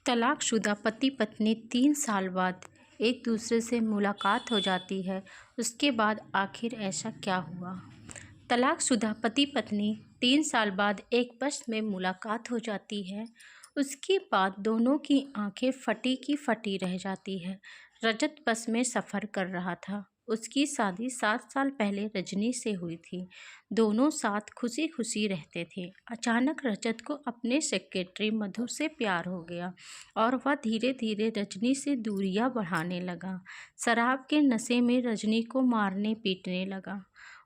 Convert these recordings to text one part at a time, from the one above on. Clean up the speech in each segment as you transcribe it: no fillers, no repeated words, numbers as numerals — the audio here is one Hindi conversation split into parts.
तलाकशुदा पति पत्नी 3 साल बाद एक दूसरे से मुलाकात हो जाती है। उसके बाद आखिर ऐसा क्या हुआ? तलाकशुदा पति पत्नी 3 साल बाद एक बस में मुलाकात हो जाती है। उसके बाद दोनों की आंखें फटी की फटी रह जाती है। रजत बस में सफ़र कर रहा था। उसकी शादी 7 साल पहले रजनी से हुई थी। दोनों साथ खुशी खुशी रहते थे। अचानक रजत को अपने सेक्रेटरी मधु से प्यार हो गया और वह धीरे धीरे रजनी से दूरियां बढ़ाने लगा। शराब के नशे में रजनी को मारने पीटने लगा।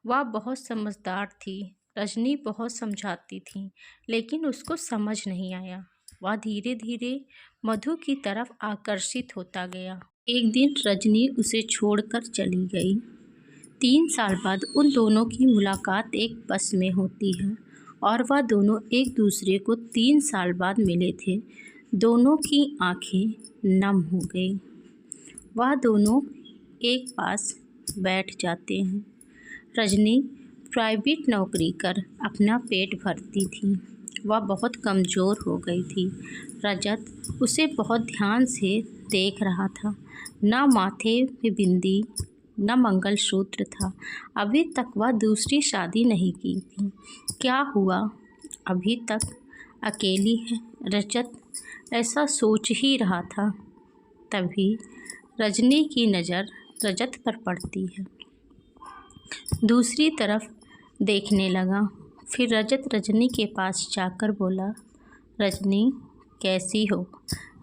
वह बहुत समझदार थी। रजनी बहुत समझाती थी, लेकिन उसको समझ नहीं आया। वह धीरे धीरे मधु की तरफ आकर्षित होता गया। एक दिन रजनी उसे छोड़कर चली गई। 3 साल बाद उन दोनों की मुलाकात एक बस में होती है और वह दोनों एक दूसरे को 3 साल बाद मिले थे। दोनों की आंखें नम हो गई। वह दोनों एक पास बैठ जाते हैं। रजनी प्राइवेट नौकरी कर अपना पेट भरती थी। वह बहुत कमज़ोर हो गई थी। रजत उसे बहुत ध्यान से देख रहा था। न माथे में बिंदी न मंगलसूत्र था। अभी तक वह दूसरी शादी नहीं की थी। क्या हुआ, अभी तक अकेली है? रजत ऐसा सोच ही रहा था। तभी रजनी की नज़र रजत पर पड़ती है। दूसरी तरफ देखने लगा। फिर रजत रजनी के पास जाकर बोला, रजनी कैसी हो?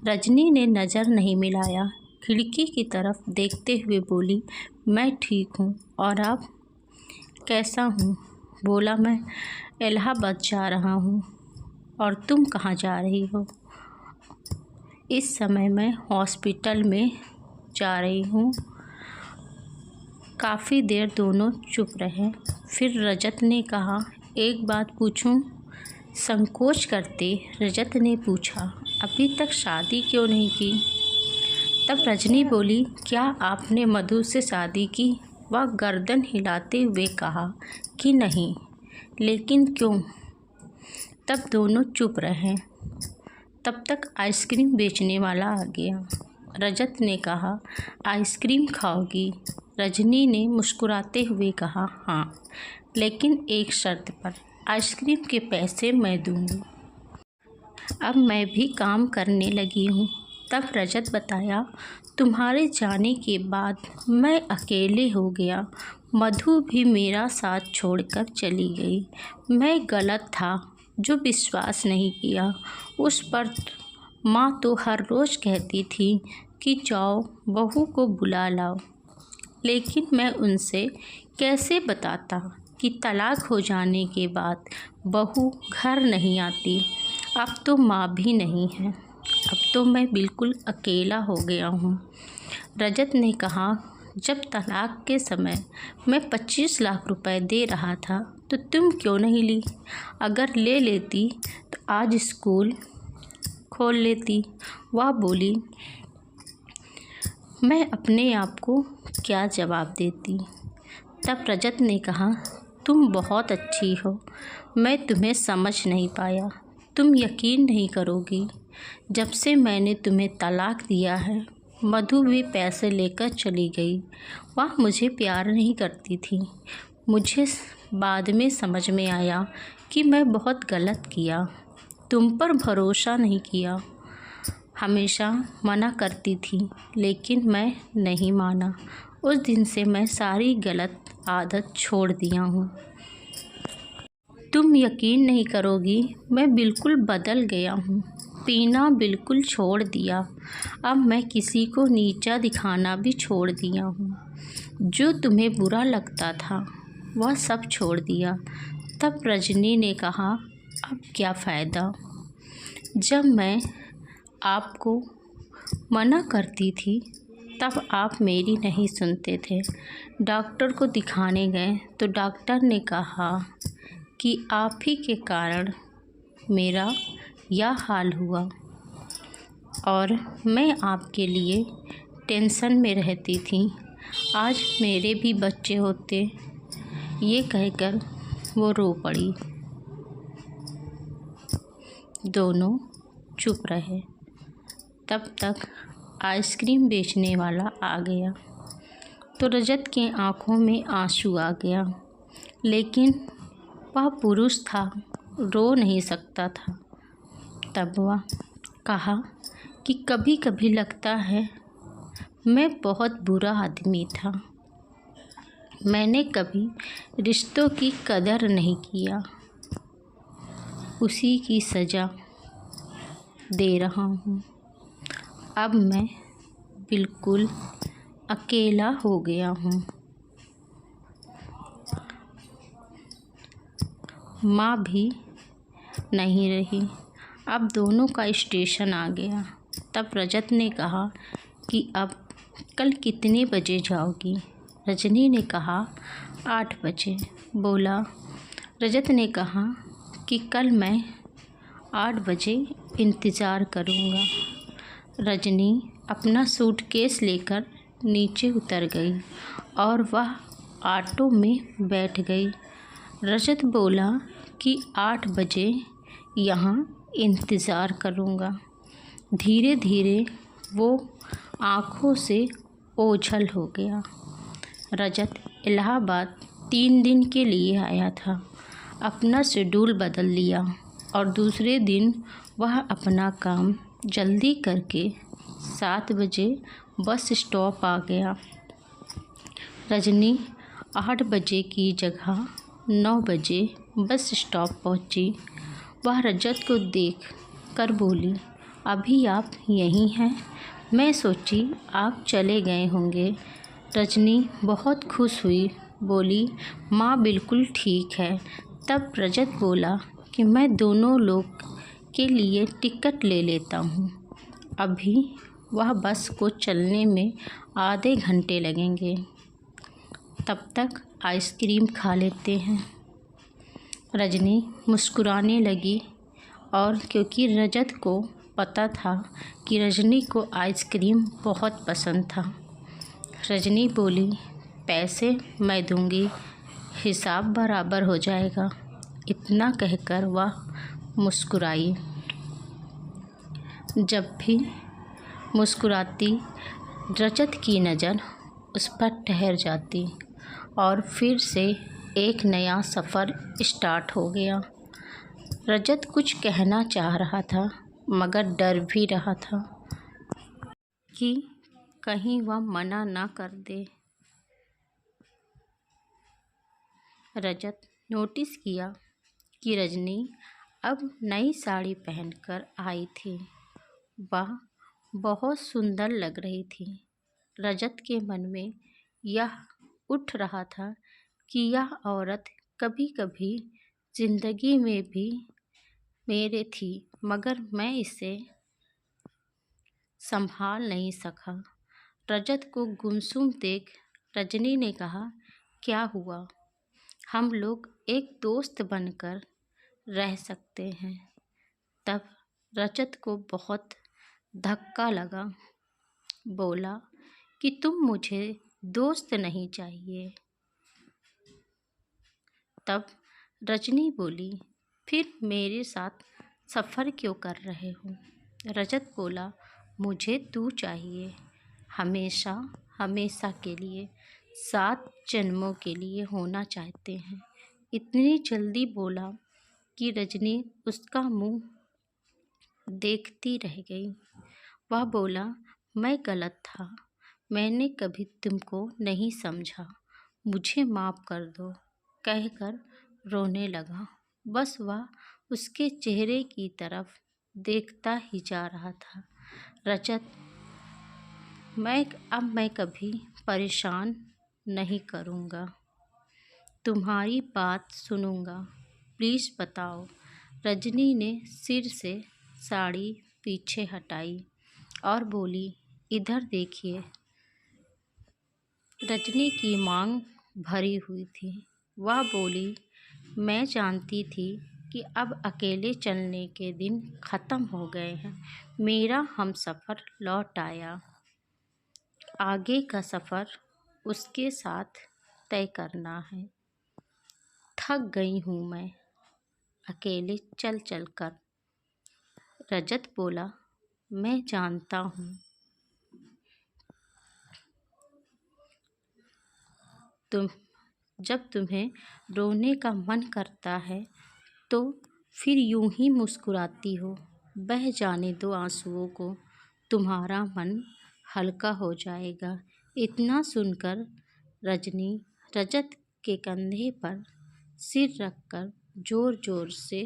रजनी ने नज़र नहीं मिलाया। खिड़की की तरफ देखते हुए बोली, मैं ठीक हूँ, और आप? कैसा हूँ? बोला, मैं इलाहाबाद जा रहा हूँ। और तुम कहाँ जा रही हो? इस समय मैं हॉस्पिटल में जा रही हूँ। काफ़ी देर दोनों चुप रहे। फिर रजत ने कहा, एक बात पूछूं? संकोच करते रजत ने पूछा, अभी तक शादी क्यों नहीं की? तब रजनी बोली, क्या आपने मधु से शादी की? वह गर्दन हिलाते हुए कहा कि नहीं। लेकिन क्यों? तब दोनों चुप रहे। तब तक आइसक्रीम बेचने वाला आ गया। रजत ने कहा, आइसक्रीम खाओगी? रजनी ने मुस्कुराते हुए कहा, हाँ, लेकिन एक शर्त पर। आइसक्रीम के पैसे मैं दूंगी। अब मैं भी काम करने लगी हूँ। तब रजत बताया, तुम्हारे जाने के बाद मैं अकेले हो गया। मधु भी मेरा साथ छोड़कर चली गई। मैं गलत था जो विश्वास नहीं किया उस पर। माँ तो हर रोज़ कहती थी कि जाओ बहू को बुला लाओ, लेकिन मैं उनसे कैसे बताता कि तलाक हो जाने के बाद बहू घर नहीं आती। अब तो माँ भी नहीं है। अब तो मैं बिल्कुल अकेला हो गया हूँ। रजत ने कहा, जब तलाक के समय मैं 25 लाख रुपए दे रहा था तो तुम क्यों नहीं ली? अगर ले लेती तो आज स्कूल खोल लेती। वह बोली, मैं अपने आप को क्या जवाब देती? तब रजत ने कहा, तुम बहुत अच्छी हो। मैं तुम्हें समझ नहीं पाया। तुम यकीन नहीं करोगी, जब से मैंने तुम्हें तलाक दिया है मधु भी पैसे लेकर चली गई। वह मुझे प्यार नहीं करती थी। मुझे बाद में समझ में आया कि मैं बहुत गलत किया। तुम पर भरोसा नहीं किया। हमेशा मना करती थी, लेकिन मैं नहीं माना। उस दिन से मैं सारी गलत आदत छोड़ दिया हूँ। तुम यकीन नहीं करोगी, मैं बिल्कुल बदल गया हूँ। पीना बिल्कुल छोड़ दिया। अब मैं किसी को नीचा दिखाना भी छोड़ दिया हूँ। जो तुम्हें बुरा लगता था वह सब छोड़ दिया। तब रजनी ने कहा, अब क्या फ़ायदा? जब मैं आपको मना करती थी तब आप मेरी नहीं सुनते थे। डॉक्टर को दिखाने गए तो डॉक्टर ने कहा कि आप ही के कारण मेरा यह हाल हुआ, और मैं आपके लिए टेंशन में रहती थी। आज मेरे भी बच्चे होते। ये कहकर वो रो पड़ी। दोनों चुप रहे। तब तक आइसक्रीम बेचने वाला आ गया तो रजत के आँखों में आंसू आ गया, लेकिन वह पुरुष था, रो नहीं सकता था। तब वह कहा कि कभी कभी लगता है मैं बहुत बुरा आदमी था। मैंने कभी रिश्तों की कदर नहीं किया, उसी की सज़ा दे रहा हूँ। अब मैं बिल्कुल अकेला हो गया हूँ। माँ भी नहीं रही। अब दोनों का स्टेशन आ गया। तब रजत ने कहा कि अब कल कितने बजे जाओगी? रजनी ने कहा 8 बजे। बोला रजत ने कहा कि कल मैं 8 बजे इंतज़ार करूँगा। रजनी अपना सूटकेस लेकर नीचे उतर गई और वह ऑटो में बैठ गई। रजत बोला कि 8 बजे यहाँ इंतज़ार करूँगा। धीरे धीरे वो आँखों से ओझल हो गया। रजत इलाहाबाद 3 दिन के लिए आया था। अपना शेड्यूल बदल लिया और दूसरे दिन वह अपना काम जल्दी करके 7 बजे बस स्टॉप आ गया। रजनी 8 बजे की जगह 9 बजे बस स्टॉप पहुंची। वह रजत को देख कर बोली, अभी आप यहीं हैं? मैं सोची आप चले गए होंगे। रजनी बहुत खुश हुई, बोली माँ बिल्कुल ठीक है। तब रजत बोला कि मैं दोनों लोग के लिए टिकट ले लेता हूँ। अभी वह बस को चलने में आधे घंटे लगेंगे, तब तक आइसक्रीम खा लेते हैं। रजनी मुस्कुराने लगी और क्योंकि रजत को पता था कि रजनी को आइसक्रीम बहुत पसंद था। रजनी बोली पैसे मैं दूंगी, हिसाब बराबर हो जाएगा। इतना कहकर वह मुस्कुराई। जब भी मुस्कुराती रजत की नज़र उस पर ठहर जाती और फिर से एक नया सफ़र स्टार्ट हो गया। रजत कुछ कहना चाह रहा था मगर डर भी रहा था कि कहीं वह मना ना कर दे। रजत नोटिस किया कि रजनी अब नई साड़ी पहनकर आई थी। वह बहुत सुंदर लग रही थी। रजत के मन में यह उठ रहा था कि यह औरत कभी कभी ज़िंदगी में भी मेरे थी, मगर मैं इसे संभाल नहीं सका। रजत को गुमसुम देख रजनी ने कहा, क्या हुआ? हम लोग एक दोस्त बनकर रह सकते हैं। तब रजत को बहुत धक्का लगा। बोला कि तुम मुझे दोस्त नहीं चाहिए। तब रजनी बोली, फिर मेरे साथ सफ़र क्यों कर रहे हो? रजत बोला, मुझे तू चाहिए, हमेशा हमेशा के लिए, 7 जन्मों के लिए होना चाहते हैं। इतनी जल्दी बोला कि रजनी उसका मुंह देखती रह गई। वह बोला, मैं गलत था, मैंने कभी तुमको नहीं समझा, मुझे माफ़ कर दो, कहकर रोने लगा। बस वह उसके चेहरे की तरफ देखता ही जा रहा था। रजत, मैं कभी परेशान नहीं करूँगा, तुम्हारी बात सुनूँगा, प्लीज़ बताओ। रजनी ने सिर से साड़ी पीछे हटाई और बोली, इधर देखिए। रजनी की मांग भरी हुई थी। वह बोली, मैं जानती थी कि अब अकेले चलने के दिन ख़त्म हो गए हैं। मेरा हमसफ़र लौट आया। आगे का सफ़र उसके साथ तय करना है। थक गई हूँ मैं अकेले चल चल कर। रजत बोला, मैं जानता हूँ तुम जब तुम्हें रोने का मन करता है तो फिर यूं ही मुस्कुराती हो। बह जाने दो आंसुओं को, तुम्हारा मन हल्का हो जाएगा। इतना सुनकर रजनी रजत के कंधे पर सिर रखकर जोर जोर से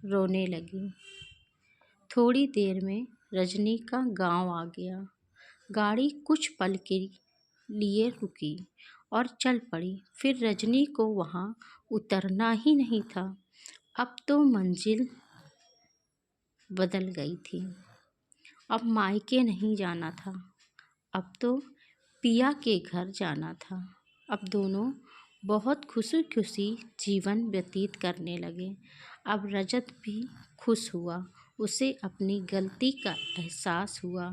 रोने लगी। थोड़ी देर में रजनी का गांव आ गया। गाड़ी कुछ पल के लिए रुकी और चल पड़ी। फिर रजनी को वहां उतरना ही नहीं था। अब तो मंजिल बदल गई थी। अब मायके नहीं जाना था, अब तो पिया के घर जाना था। अब दोनों बहुत खुशी खुशी जीवन व्यतीत करने लगे। अब रजत भी खुश हुआ, उसे अपनी गलती का एहसास हुआ।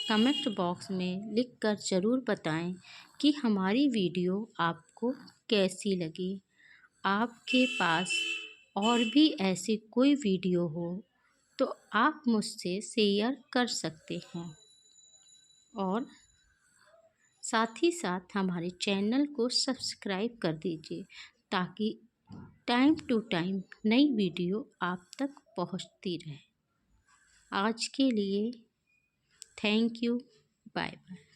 कमेंट बॉक्स में लिखकर ज़रूर बताएं कि हमारी वीडियो आपको कैसी लगी। आपके पास और भी ऐसी कोई वीडियो हो तो आप मुझसे शेयर कर सकते हैं और साथ ही साथ हमारे चैनल को सब्सक्राइब कर दीजिए ताकि टाइम टू टाइम नई वीडियो आप तक पहुंचती रहे। आज के लिए थैंक यू, बाय बाय।